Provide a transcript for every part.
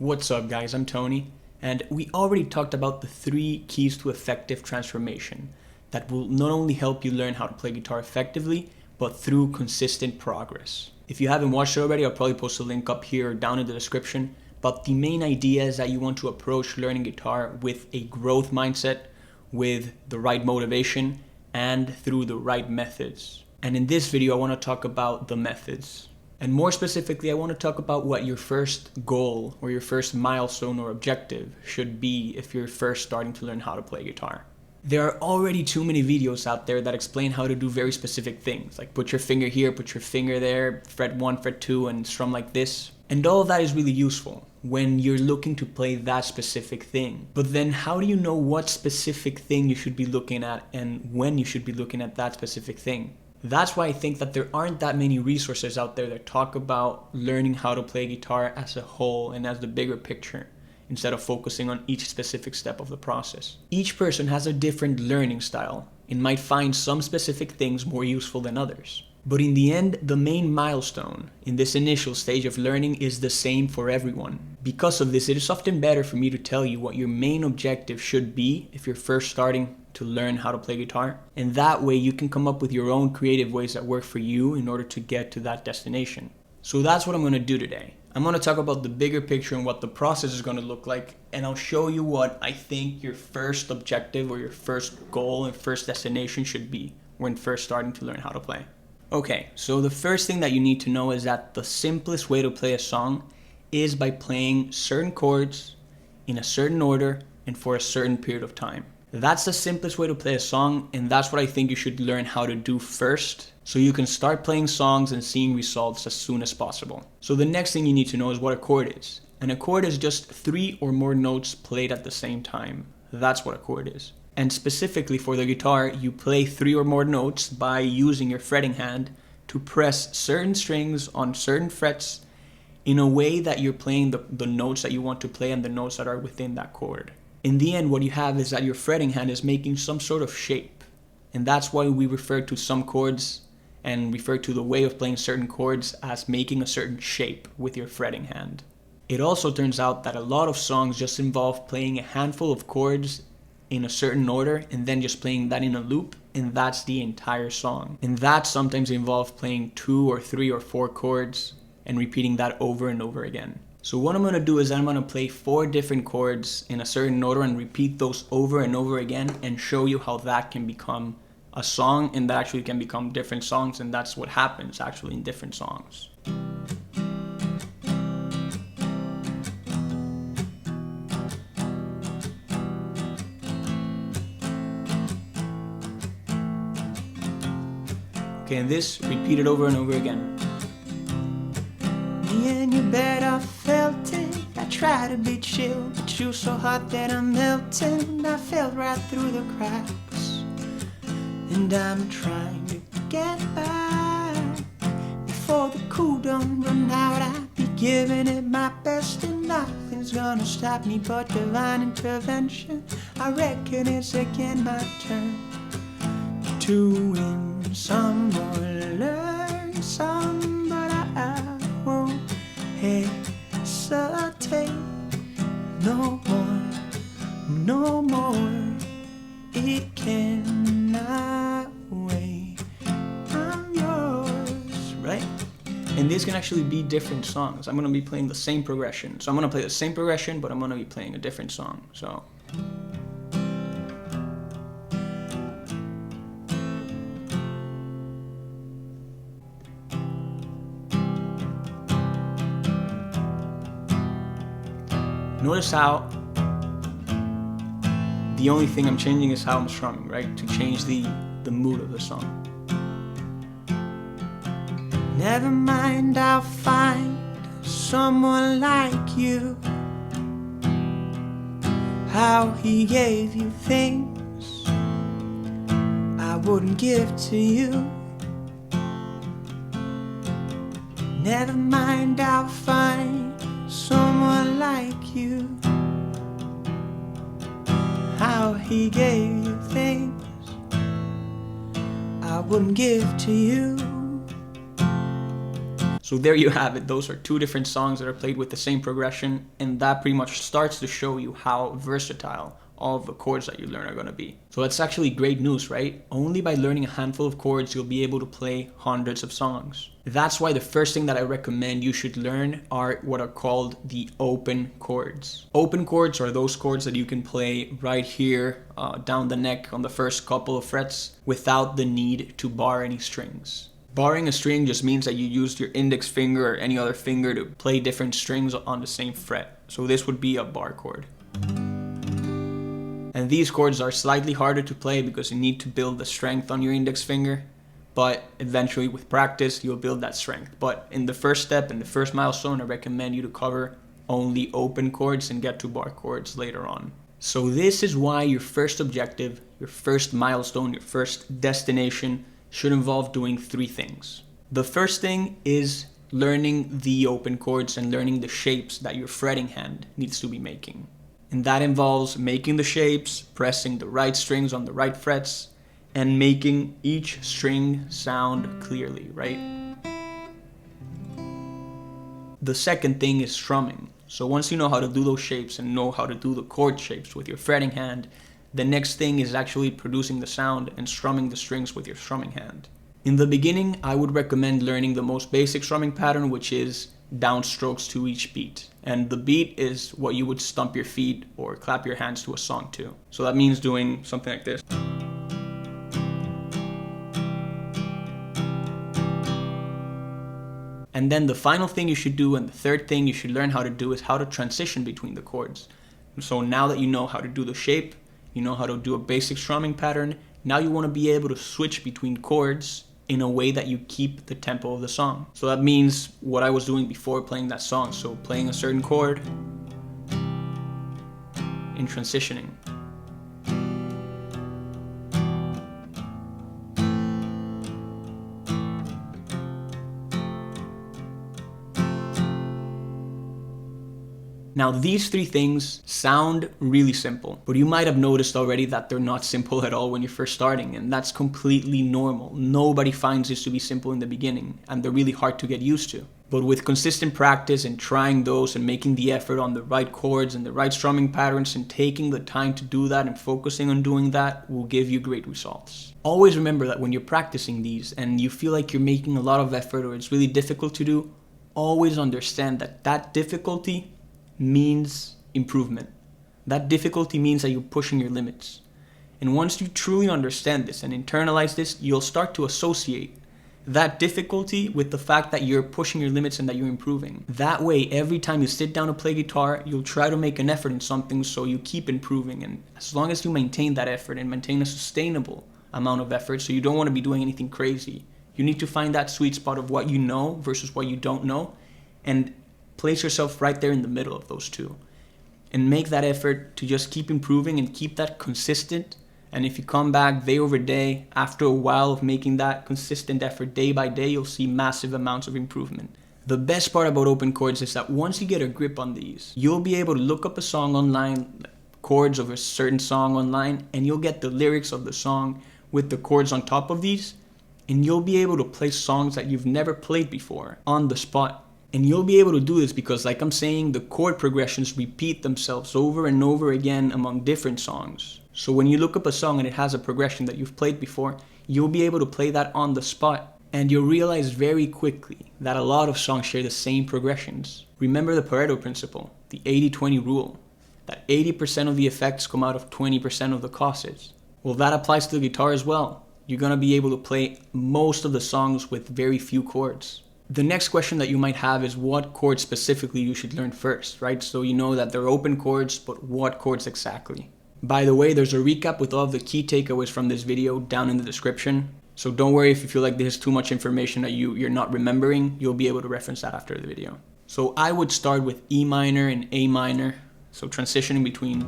What's up guys, I'm Tony, and we already talked about the 3 keys to effective transformation that will not only help you learn how to play guitar effectively, but through consistent progress. If you haven't watched it already, I'll probably post a link up here or down in the description, but the main idea is that you want to approach learning guitar with a growth mindset, with the right motivation, and through the right methods. And in this video, I want to talk about the methods. And more specifically, I want to talk about what your first goal or your first milestone or objective should be if you're first starting to learn how to play guitar. There are already too many videos out there that explain how to do very specific things, like put your finger here, put your finger there, fret 1, fret 2, and strum like this. And all of that is really useful when you're looking to play that specific thing. But then how do you know what specific thing you should be looking at and when you should be looking at that specific thing? That's why I think that there aren't that many resources out there that talk about learning how to play guitar as a whole and as the bigger picture, instead of focusing on each specific step of the process. Each person has a different learning style and might find some specific things more useful than others. But in the end, the main milestone in this initial stage of learning is the same for everyone. Because of this, it is often better for me to tell you what your main objective should be if you're first starting to learn how to play guitar. And that way you can come up with your own creative ways that work for you in order to get to that destination. So that's what I'm going to do today. I'm going to talk about the bigger picture and what the process is going to look like, and I'll show you what I think your first objective or your first goal and first destination should be when first starting to learn how to play. Okay, so the first thing that you need to know is that the simplest way to play a song is by playing certain chords in a certain order and for a certain period of time. That's the simplest way to play a song, and that's what I think you should learn how to do first, so you can start playing songs and seeing results as soon as possible. So the next thing you need to know is what a chord is. And a chord is just 3 or more notes played at the same time. That's what a chord is. And specifically for the guitar, you play 3 or more notes by using your fretting hand to press certain strings on certain frets in a way that you're playing the notes that you want to play and the notes that are within that chord. In the end, what you have is that your fretting hand is making some sort of shape. And that's why we refer to some chords and refer to the way of playing certain chords as making a certain shape with your fretting hand. It also turns out that a lot of songs just involve playing a handful of chords in a certain order and then just playing that in a loop, and that's the entire song. And that sometimes involves playing 2 or 3 or 4 chords and repeating that over and over again. So what I'm going to do is I'm going to play 4 different chords in a certain order and repeat those over and over again and show you how that can become a song, and that actually can become different songs, and that's what happens actually in different songs. Okay, and this repeated over and over again. Me and your bed, I felt it. I tried to be chill, but you so hot that I'm melting. I fell right through the cracks, and I'm trying to get back. Before the cool don't run out, I'll be giving it my best, and nothing's gonna stop me but divine intervention. I reckon it's again my turn to win some or learn some, but I won't hesitate no more. It cannot wait. I'm yours, right? And these can actually be different songs. I'm going to be playing the same progression. So I'm going to play the same progression, but I'm going to be playing a different song. So notice how the only thing I'm changing is how I'm strumming, right? To change the mood of the song. Never mind, I'll find someone like you. How he gave you things I wouldn't give to you. Never mind, I'll find someone like you. How he gave you things I wouldn't give to you. So there you have it. Those are two different songs that are played with the same progression, and that pretty much starts to show you how versatile all of the chords that you learn are going to be. So that's actually great news, right? Only by learning a handful of chords, you'll be able to play hundreds of songs. That's why the first thing that I recommend you should learn are what are called the open chords. Open chords are those chords that you can play right here down the neck on the first couple of frets without the need to bar any strings. Barring a string just means that you used your index finger or any other finger to play different strings on the same fret. So this would be a bar chord. And these chords are slightly harder to play because you need to build the strength on your index finger, but eventually with practice you'll build that strength. But in the first step, in the first milestone, I recommend you to cover only open chords and get to bar chords later on. So this is why your first objective, your first milestone, your first destination should involve doing three things. The first thing is learning the open chords and learning the shapes that your fretting hand needs to be making. And that involves making the shapes, pressing the right strings on the right frets, and making each string sound clearly, right? The second thing is strumming. So once you know how to do those shapes and know how to do the chord shapes with your fretting hand, the next thing is actually producing the sound and strumming the strings with your strumming hand. In the beginning, I would recommend learning the most basic strumming pattern, which is downstrokes to each beat. And the beat is what you would stomp your feet or clap your hands to a song to. So that means doing something like this. And then the final thing you should do, and the third thing you should learn how to do, is how to transition between the chords. So now that you know how to do the shape, you know how to do a basic strumming pattern, now you want to be able to switch between chords in a way that you keep the tempo of the song. So that means what I was doing before playing that song. So playing a certain chord in transitioning. Now these three things sound really simple, but you might have noticed already that they're not simple at all when you're first starting, and that's completely normal. Nobody finds this to be simple in the beginning, and they're really hard to get used to. But with consistent practice and trying those and making the effort on the right chords and the right strumming patterns and taking the time to do that and focusing on doing that will give you great results. Always remember that when you're practicing these and you feel like you're making a lot of effort or it's really difficult to do, always understand that that difficulty means improvement. That difficulty means that you're pushing your limits. And once you truly understand this and internalize this, you'll start to associate that difficulty with the fact that you're pushing your limits and that you're improving. That way, every time you sit down to play guitar, you'll try to make an effort in something so you keep improving. And as long as you maintain that effort and maintain a sustainable amount of effort, so you don't want to be doing anything crazy, you need to find that sweet spot of what you know versus what you don't know, and place yourself right there in the middle of those two and make that effort to just keep improving and keep that consistent. And if you come back day over day, after a while of making that consistent effort day by day, you'll see massive amounts of improvement. The best part about open chords is that once you get a grip on these, you'll be able to look up a song online, chords of a certain song online, and you'll get the lyrics of the song with the chords on top of these, and you'll be able to play songs that you've never played before on the spot. And you'll be able to do this because, like I'm saying, the chord progressions repeat themselves over and over again among different songs. So when you look up a song and it has a progression that you've played before, you'll be able to play that on the spot. And you'll realize very quickly that a lot of songs share the same progressions. Remember the Pareto Principle, the 80-20 rule, that 80% of the effects come out of 20% of the causes. Well, that applies to the guitar as well. You're going to be able to play most of the songs with very few chords. The next question that you might have is what chords specifically you should learn first, right? So you know that they're open chords, but what chords exactly? By the way, there's a recap with all of the key takeaways from this video down in the description. So don't worry if you feel like there's too much information that you're not remembering, you'll be able to reference that after the video. So I would start with E minor and A minor, so transitioning between.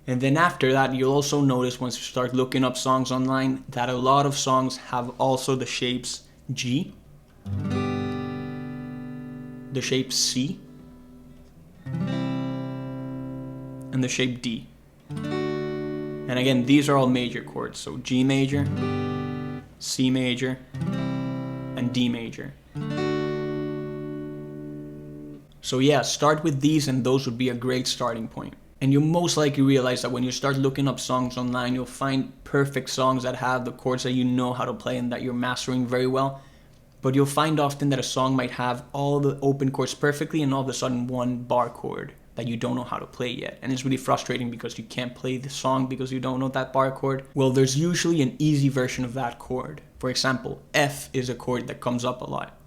And then after that, you'll also notice once you start looking up songs online that a lot of songs have also the shapes G, the shape C, and the shape D. And again, these are all major chords. So G major, C major, and D major. So yeah, start with these and those would be a great starting point. And you'll most likely realize that when you start looking up songs online, you'll find perfect songs that have the chords that you know how to play and that you're mastering very well. But you'll find often that a song might have all the open chords perfectly and all of a sudden one bar chord that you don't know how to play yet. And it's really frustrating because you can't play the song because you don't know that bar chord. Well, there's usually an easy version of that chord. For example, F is a chord that comes up a lot.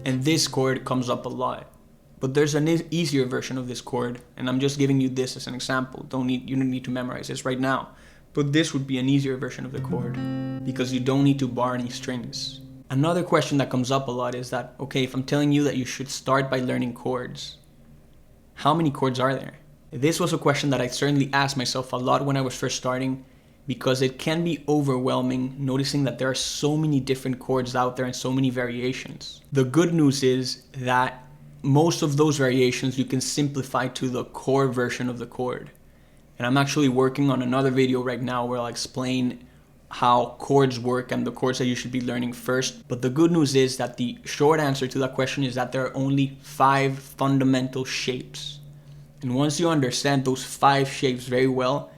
And this chord comes up a lot. But there's an easier version of this chord, and I'm just giving you this as an example. You don't need to memorize this right now. But this would be an easier version of the chord because you don't need to bar any strings. Another question that comes up a lot is that, okay, if I'm telling you that you should start by learning chords, how many chords are there? This was a question that I certainly asked myself a lot when I was first starting, because it can be overwhelming noticing that there are so many different chords out there and so many variations. The good news is that most of those variations you can simplify to the core version of the chord. And I'm actually working on another video right now where I'll explain how chords work and the chords that you should be learning first. But the good news is that the short answer to that question is that there are only 5 fundamental shapes. And once you understand those 5 shapes very well,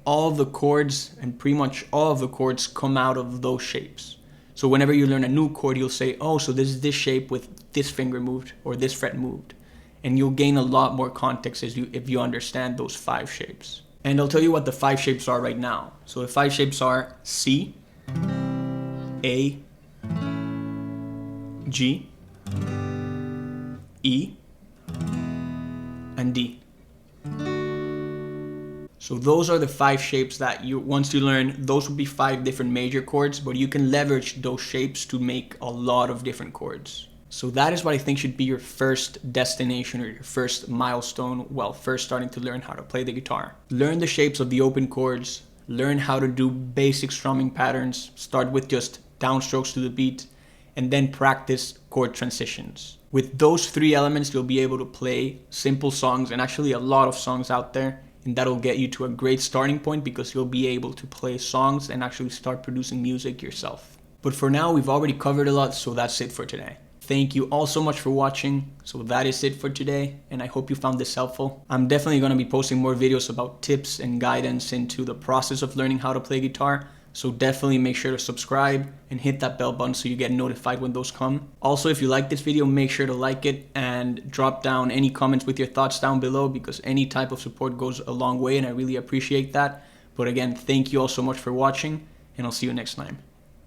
all of the chords and pretty much all of the chords come out of those shapes. So whenever you learn a new chord, you'll say, oh, so this is this shape with this finger moved or this fret moved. And you'll gain a lot more context if you understand those 5 shapes. And I'll tell you what the 5 shapes are right now. So the 5 shapes are C, A, G, E, and D. So those are the 5 shapes that once you learn, those would be 5 different major chords, but you can leverage those shapes to make a lot of different chords. So that is what I think should be your first destination or your first milestone while first starting to learn how to play the guitar. Learn the shapes of the open chords, learn how to do basic strumming patterns, start with just downstrokes to the beat, and then practice chord transitions. With those 3 elements, you'll be able to play simple songs and actually a lot of songs out there. And that'll get you to a great starting point because you'll be able to play songs and actually start producing music yourself. But for now, we've already covered a lot, so that's it for today. Thank you all so much for watching. So that is it for today, and I hope you found this helpful. I'm definitely going to be posting more videos about tips and guidance into the process of learning how to play guitar. So definitely make sure to subscribe and hit that bell button so you get notified when those come. Also, if you like this video, make sure to like it and drop down any comments with your thoughts down below because any type of support goes a long way and I really appreciate that. But again, thank you all so much for watching and I'll see you next time.